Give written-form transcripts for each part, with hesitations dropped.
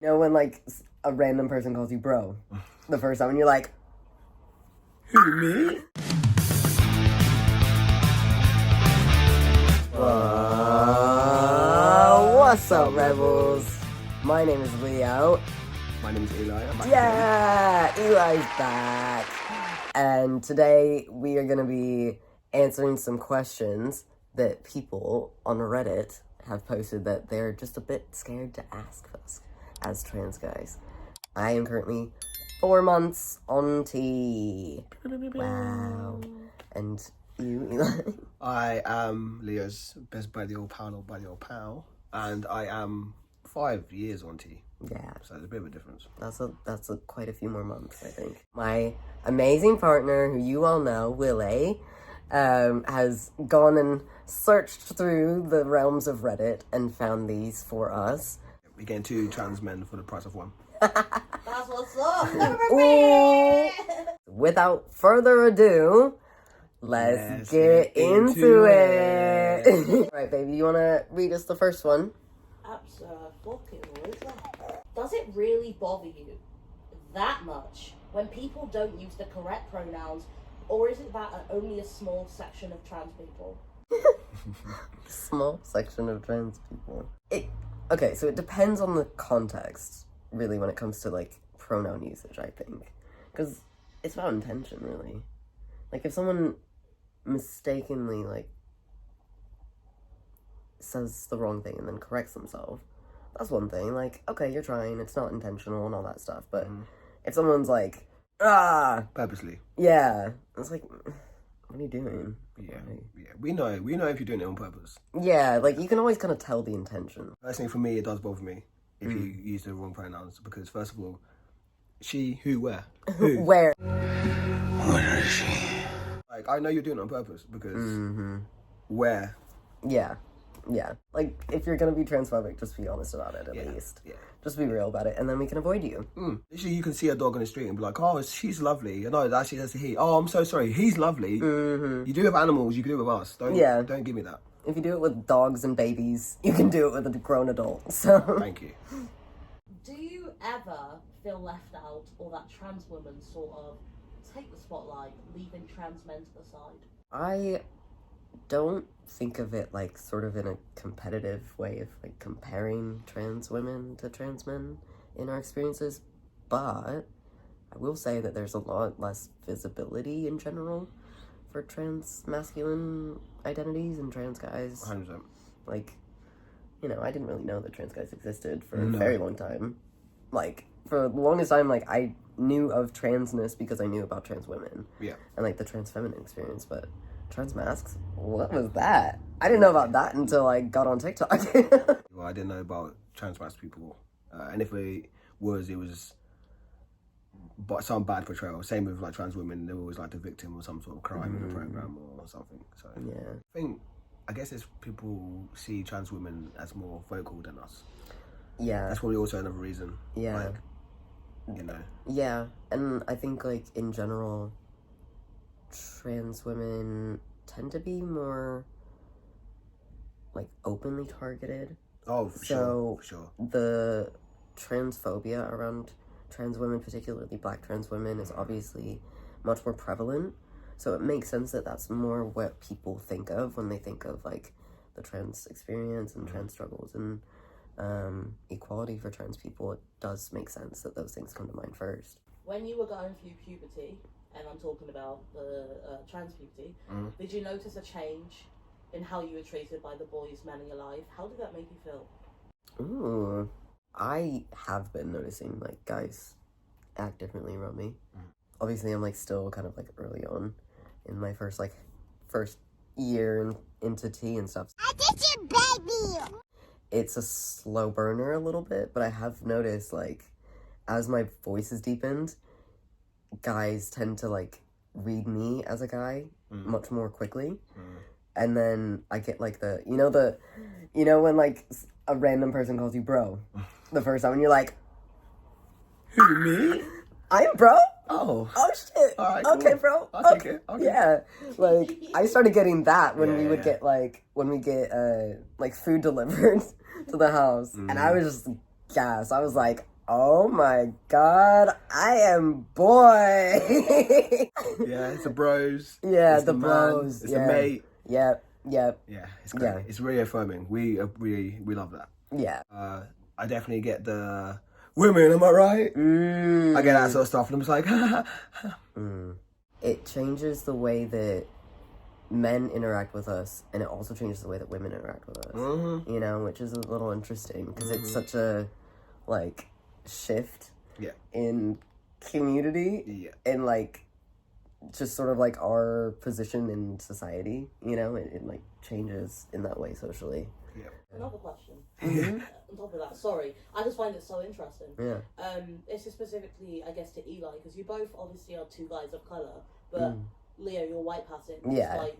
You know when, like, a random person calls you bro the first time and you're like, Who, me? What's up, Rebels? My name is Leo. My name is Eli. I'm back Yeah, Eli's back. And today we are going to be answering some questions that people on Reddit have posted that they're just a bit scared to ask us as trans guys. I am currently 4 months on T. Wow. And you, Eli? I am Leo's best buddy old pal, and I am 5 years on T. Yeah. So there's a bit of a difference. That's quite a few more months, I think. My amazing partner, who you all know, Willy, has gone and searched through the realms of Reddit and found these for us. We're getting 2 trans men for the price of 1. That's what's up. Without further adu, let's get into it. Right, baby, you want to read us the first one? Absolutely. Does it really bother you that much when people don't use the correct pronouns, or is it that only a small section of trans people? Small section of trans people. Okay, so it depends on the context, really, when it comes to, like, pronoun usage, I think. Because it's about intention, really. Like, if someone mistakenly, like, says the wrong thing and then corrects themselves, that's one thing. Like, okay, you're trying, it's not intentional and all that stuff. But if someone's like, Purposely. yeah, it's like, what are you doing? Yeah. We know if you're doing it on purpose. Yeah, like, you can always kind of tell the intention. Personally, for me, it does bother me if you use the wrong pronouns, because first of all, she, who, where? Who? Where? Where is she? Like, I know you're doing it on purpose, because where? Yeah. Like, if you're gonna be transphobic, just be honest about it, at least. Yeah. Just be real about it, and then we can avoid you. Literally, you can see a dog on the street and be like, oh, she's lovely. No, actually, that's a he. Oh, I'm so sorry. He's lovely. You do it with animals, you can do it with us. Don't give me that. If you do it with dogs and babies, you can do it with a grown adult, so... Thank you. Do you ever feel left out, or that trans women sort of take the spotlight, leaving trans men to the side? I don't think of it, like, sort of in a competitive way of, like, comparing trans women to trans men in our experiences, but I will say that there's a lot less visibility in general for trans masculine identities and trans guys. 100%. Like, you know, I didn't really know that trans guys existed for a very long time. Like, for the longest time, like, I knew of transness because I knew about trans women. Yeah. And, like, the trans feminine experience, but trans masks? What was that? I didn't know about that until I got on TikTok. Well, I didn't know about trans people. And if it was but some bad portrayal. Same with, like, trans women, they were always, like, the victim of some sort of crime in the program or something. So Yeah. I guess it's people see trans women as more vocal than us. Yeah. That's probably also another reason. Yeah. Like, you know. Yeah, and I think, like, in general, trans women tend to be more, like, openly targeted. Oh, for sure. The transphobia around trans women, particularly black trans women, is obviously much more prevalent. So it makes sense that that's more what people think of when they think of, like, the trans experience and trans struggles and equality for trans people. It does make sense that those things come to mind first. When you were going through puberty, and I'm talking about the trans puberty, did you notice a change in how you were treated by the boys, men in your life? How did that make you feel? Ooh, I have been noticing, like, guys act differently around me. Obviously, I'm, like, still kind of, like, early on in my first year into tea and stuff. I did you, baby! It's a slow burner a little bit, but I have noticed, like, as my voice has deepened, guys tend to, like, read me as a guy much more quickly. And then I get, like, you know when, like, a random person calls you bro the first time and you're like, Who, me? I'm bro? Oh shit. All right, okay, cool. bro. I'll take it. Okay. Yeah. Like, I started getting that when we would Yeah. get, like, when we get, like, food delivered to the house. And I was just gassed. I was like, Oh my god, I am boy. Yeah, it's the bros. Yeah, it's the bros. Man, it's the mate. Yep. Yeah, it's great. Yeah. It's really affirming. We love that. Yeah. I definitely get the women, am I right? I get that sort of stuff, and I'm just like, It changes the way that men interact with us, and it also changes the way that women interact with us. Mm-hmm. You know, which is a little interesting because it's such a like shift in community and like just sort of like our position in society. You know, it like changes in that way socially. Yeah. Another question. On top of that, sorry, I just find it so interesting. Yeah. This is specifically, I guess, to Eli, because you both obviously are two guys of color, but Leo, you're white passing, despite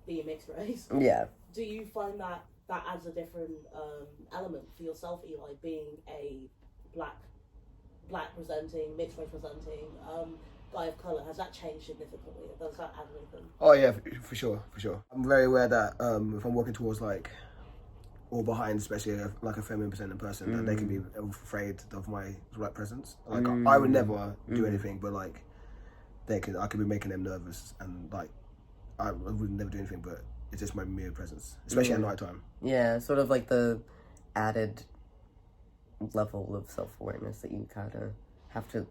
being mixed race. Yeah. Do you find that adds a different element for yourself, Eli, being a black presenting, mixed race presenting guy of color? Has that changed significantly? Does that add anything? Oh yeah, for sure. I'm very aware that if I'm walking towards like or behind, especially like a feminine presenting person, that they can be afraid of my right presence. Like I would never do anything, but like I could be making them nervous, and like I would never do anything, but it's just my mere presence, especially at night time. Yeah, sort of like the added level of self-awareness that you kind of have to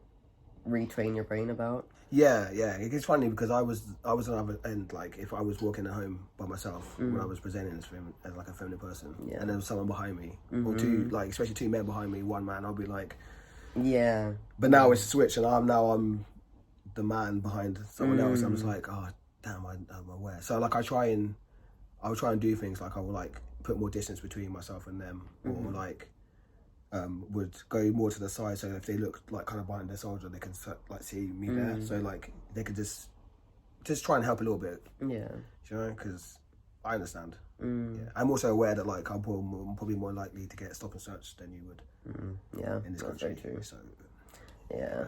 retrain your brain about. Yeah, it's funny because I was on the other end. Like if I was walking at home by myself when I was presenting as like a feminine person, and there was someone behind me, or two, like especially two men behind me, one man, I'll be like, yeah. But now it's switched, and I'm the man behind someone else. I'm just like, oh damn, I'm aware. So like I'll try and do things like I will like put more distance between myself and them, or like would go more to the side, so if they look like kind of behind their shoulder, they can like see me there. So like they could just try and help a little bit. Yeah, you know, because I understand. Yeah, I'm also aware that like I'm probably more likely to get stop and search than you would. Yeah, in this country. Very true. So yeah,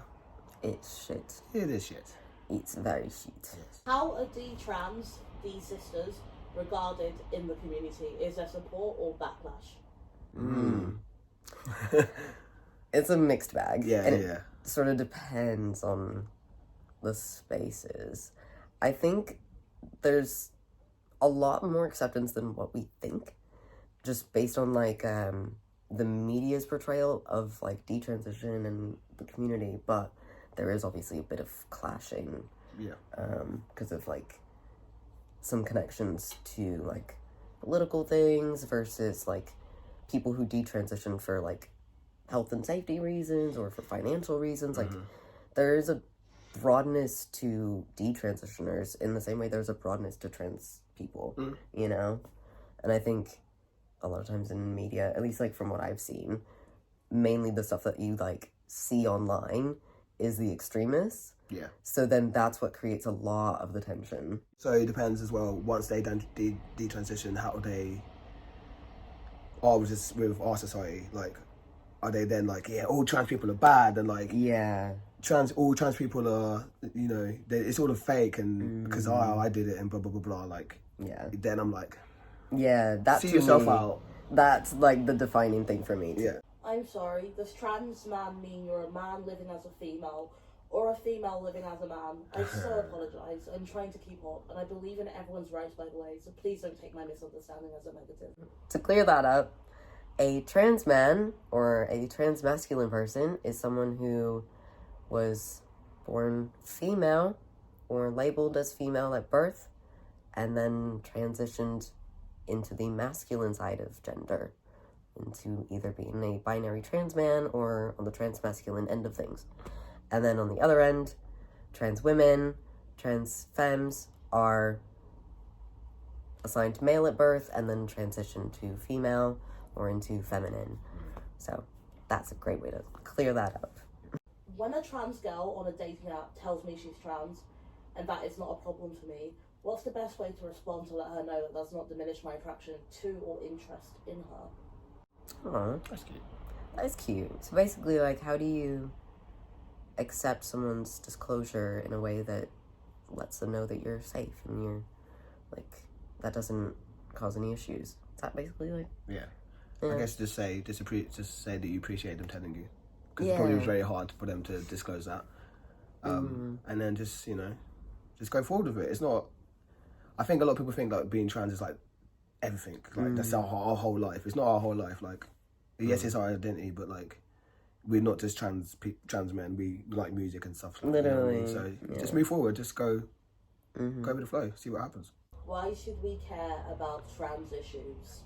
it's shit. It is shit. It's very shit. Yes. How are Detrans, D-sisters, regarded in the community? Is there support or backlash? It's a mixed bag. Yeah, and it sort of depends on the spaces. I think there's a lot more acceptance than what we think, just based on like the media's portrayal of like detransition and the community, but there is obviously a bit of clashing. Yeah. Because of like some connections to like political things versus like people who detransition for like health and safety reasons or for financial reasons. Like there is a broadness to detransitioners in the same way there's a broadness to trans people, you know? And I think a lot of times in media, at least like from what I've seen, mainly the stuff that you like see online is the extremists. Yeah. So then that's what creates a lot of the tension. So it depends as well, once they done detransition, how they are with our society. Like, are they then like, yeah, all trans people are bad, and like, yeah, all trans people are, you know, it's all a fake, and because I did it and blah blah blah blah. Like, yeah. Then I'm like, yeah, that's see yourself out. That's like the defining thing for me. Too. Yeah. I'm sorry. Does trans man mean you're a man living as a female, or a female living as a man? I so apologise. I'm trying to keep up, and I believe in everyone's rights, by the way, so please don't take my misunderstanding as a negative. To clear that up, a trans man or a trans masculine person is someone who was born female or labeled as female at birth and then transitioned into the masculine side of gender, into either being a binary trans man or on the trans masculine end of things. And then on the other end, trans women, trans femmes are assigned male at birth and then transition to female or into feminine. So that's a great way to clear that up. When a trans girl on a dating app tells me she's trans, and that is not a problem for me, what's the best way to respond to let her know that does not diminish my attraction to or interest in her? Oh, that's cute. That's cute. So basically, like, how do you accept someone's disclosure in a way that lets them know that you're safe and you're, like, that doesn't cause any issues? Is that basically, like... Yeah. I guess just say that you appreciate them telling you. because it probably was very hard for them to disclose that. And then just go forward with it. It's not. I think a lot of people think like being trans is like everything. Like that's our whole life. It's not our whole life. Like yes, it's our identity, but like we're not just trans men. We like music and stuff. Like, Literally. You know what I mean? So just move forward. Just go with the flow. See what happens. Why should we care about trans issues?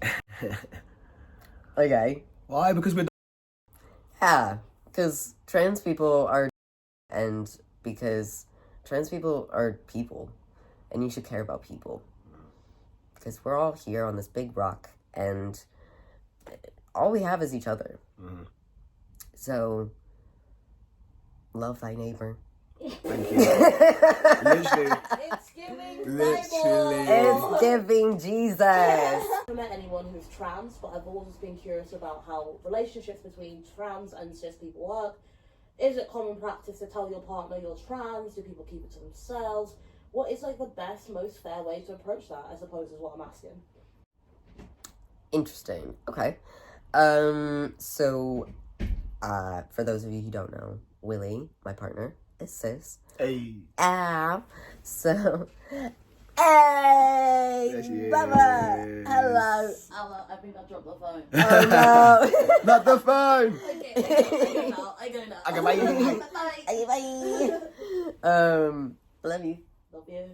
Okay. Why? Because we're. Yeah, because trans people are, and because trans people are people, and you should care about people. Because we're all here on this big rock, and all we have is each other. So, love thy neighbor. Thank you. Literally. It's giving Literally. Bible. It's giving Jesus. I've never met anyone who's trans, but I've always been curious about how relationships between trans and cis people work. Is it common practice to tell your partner you're trans? Do people keep it to themselves? What is like the best, most fair way to approach that, I suppose, is what I'm asking. Interesting. Okay. So, for those of you who don't know, Willy, my partner, is cis. Hey. So, hey, There she is. Baba, hello. Ella, I think I dropped the phone. Oh no. Not the phone. Okay, I go now. Okay, bye. Bye. Love you. Love you.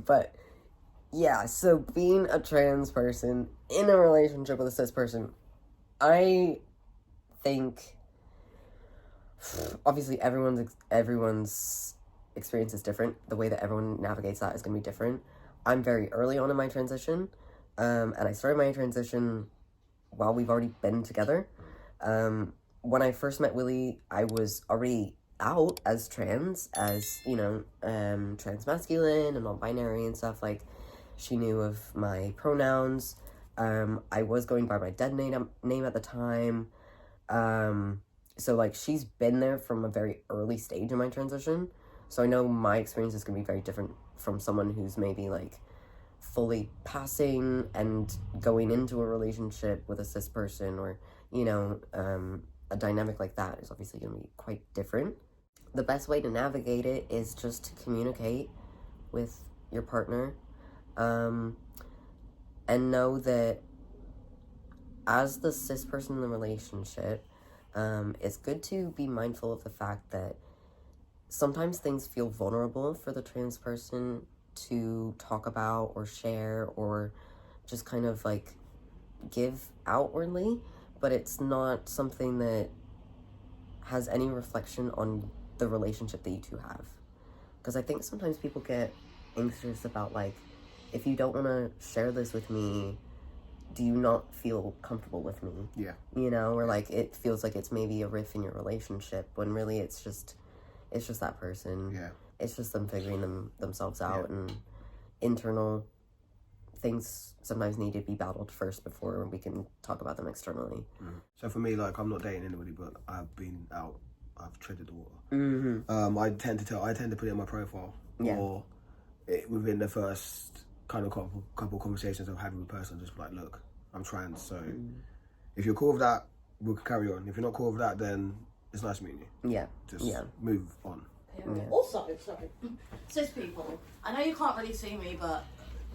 But yeah, so being a trans person in a relationship with a cis person, I think obviously everyone's experience is different. The way that everyone navigates that is going to be different. I'm very early on in my transition, and I started my transition while we've already been together. When I first met Willy, I was already out as trans, as, transmasculine and non-binary and stuff. Like, she knew of my pronouns. I was going by my dead name at the time. So, like, she's been there from a very early stage in my transition. So I know my experience is going to be very different from someone who's maybe, like, fully passing and going into a relationship with a cis person, or, a dynamic like that is obviously going to be quite different. The best way to navigate it is just to communicate with your partner, and know that as the cis person in the relationship, it's good to be mindful of the fact that sometimes things feel vulnerable for the trans person to talk about or share or just kind of like give outwardly, but it's not something that has any reflection on the relationship that you two have. Because I think sometimes people get anxious about, like, if you don't want to share this with me, do you not feel comfortable with me? Yeah. Or like it feels like it's maybe a rift in your relationship, when really it's just that person. Yeah. It's just them figuring themselves out, and internal things sometimes need to be battled first before we can talk about them externally. So for me, like, I'm not dating anybody, but I've been out. I've treaded the water. I tend to put it in my profile, or within the first kind of couple conversations I've had with a person, just like, look, I'm trans, so if you're cool with that, we can carry on. If you're not cool with that, then it's nice meeting you. Yeah. Just move on. Yeah. Also, sorry, cis people. I know you can't really see me, but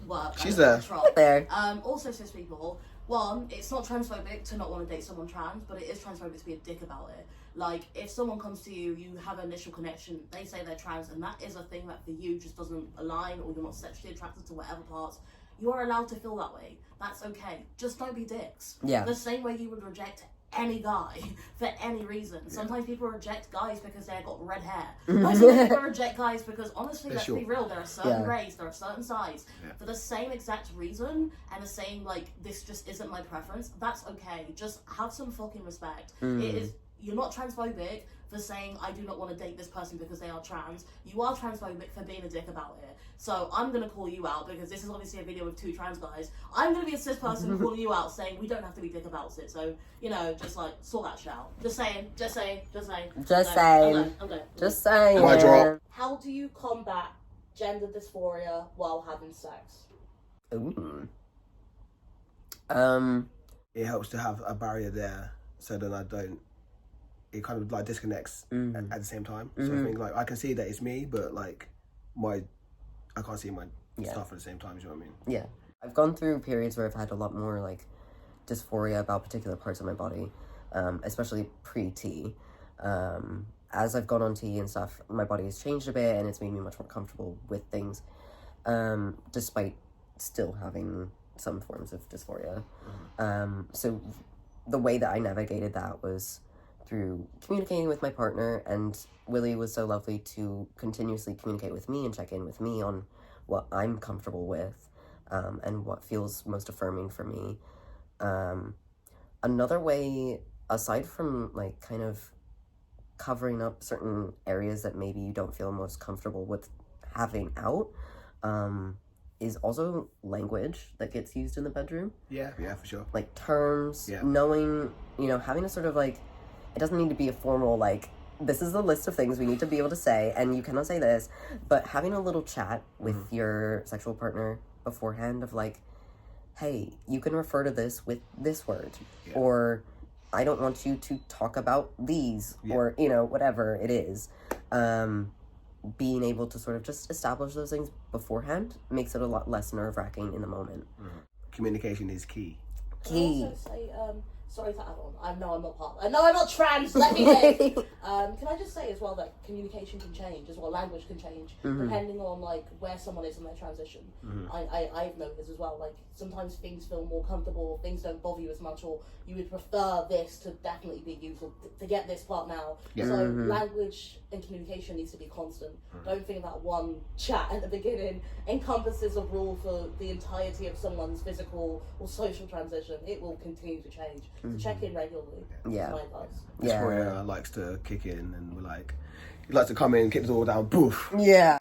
work. She's there. There. Also, cis people. One, it's not transphobic to not want to date someone trans, but it is transphobic to be a dick about it. Like, if someone comes to you, you have an initial connection, they say they're trans, and that is a thing that for you just doesn't align, or you're not sexually attracted to whatever parts, you are allowed to feel that way. That's okay. Just don't be dicks. Yeah. The same way you would reject any guy for any reason. Sometimes people reject guys because they've got red hair. Sometimes people reject guys because, honestly, let's be real, they're a certain race, they're a certain size. For the same exact reason, and the same, like, this just isn't my preference, that's okay. Just have some fucking respect. You're not transphobic for saying, I do not want to date this person because they are trans. You are transphobic for being a dick about it. So I'm going to call you out, because this is obviously a video with two trans guys. I'm going to be a cis person calling you out, saying we don't have to be dick about it. So, just like, sort that shit out. Just saying. Just saying. Mic drop. How do you combat gender dysphoria while having sex? Ooh. It helps to have a barrier there, so that I don't it kind of like disconnects at the same time. So I think like I can see that it's me, but like I can't see my stuff at the same time. You know what I mean? Yeah, I've gone through periods where I've had a lot more like dysphoria about particular parts of my body, especially pre-T. As I've gone on T and stuff, my body has changed a bit, and it's made me much more comfortable with things, despite still having some forms of dysphoria. So the way that I navigated that was through communicating with my partner, and Willy was so lovely to continuously communicate with me and check in with me on what I'm comfortable with, and what feels most affirming for me. Another way, aside from like kind of covering up certain areas that maybe you don't feel most comfortable with having out, is also language that gets used in the bedroom. Yeah, for sure. Like terms, knowing, having a sort of like, it doesn't need to be a formal like, this is the list of things we need to be able to say, and you cannot say this, but having a little chat with your sexual partner beforehand of like, hey, you can refer to this with this word, or I don't want you to talk about these, or, whatever it is. Being able to sort of just establish those things beforehand makes it a lot less nerve-wracking in the moment. Communication is key. Can I also say, sorry to add on, I'm not trans, let me think. Can I just say as well that communication can change as well, language can change, depending on like where someone is in their transition. I've noticed this as well, like sometimes things feel more comfortable, things don't bother you as much, or you would prefer this to definitely be used, or to get this part now. So language and communication needs to be constant. Don't think that one chat at the beginning encompasses a rule for the entirety of someone's physical or social transition. It will continue to change. So check in regularly. Yeah. That's my advice. Dysphoria likes to kick in, and we're like, he likes to come in, kick the door down, poof. Yeah.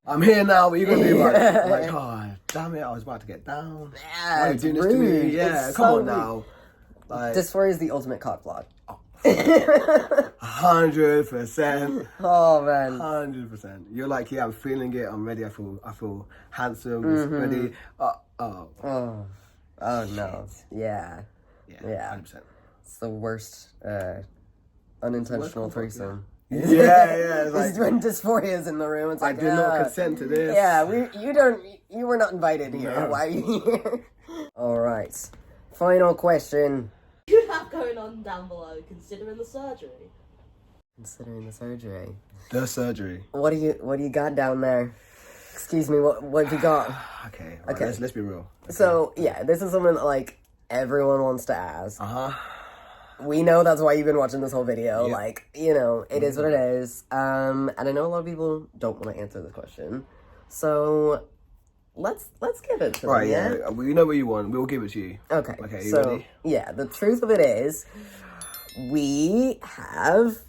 I'm here now, what are you gonna do about it? Like, oh, damn it, I was about to get down. Yeah, why are you doing this to me? Yeah, come on now. Like, dysphoria is the ultimate cock block. 100%. Oh man. 100%. You're like, yeah, I'm feeling it. I'm ready. I feel handsome. Ready. Oh no. Yeah. 100%. It's the worst unintentional threesome. Yeah. It's like, when dysphoria is in the room, it's like, I did not consent to this. Yeah, you were not invited here. No. Why are you here? All right. Final question. What do you have going on down below, considering the surgery? Considering the surgery. The surgery. What do you got down there? Excuse me, what have you got? Okay. Let's be real. Okay. So, this is something that, like, everyone wants to ask. We know that's why you've been watching this whole video. Yep. Like, it is what it is. And I know a lot of people don't want to answer this question. So, let's give it to them, yeah? We know what you want. We'll give it to you. Okay, you ready? Yeah, the truth of it is, we have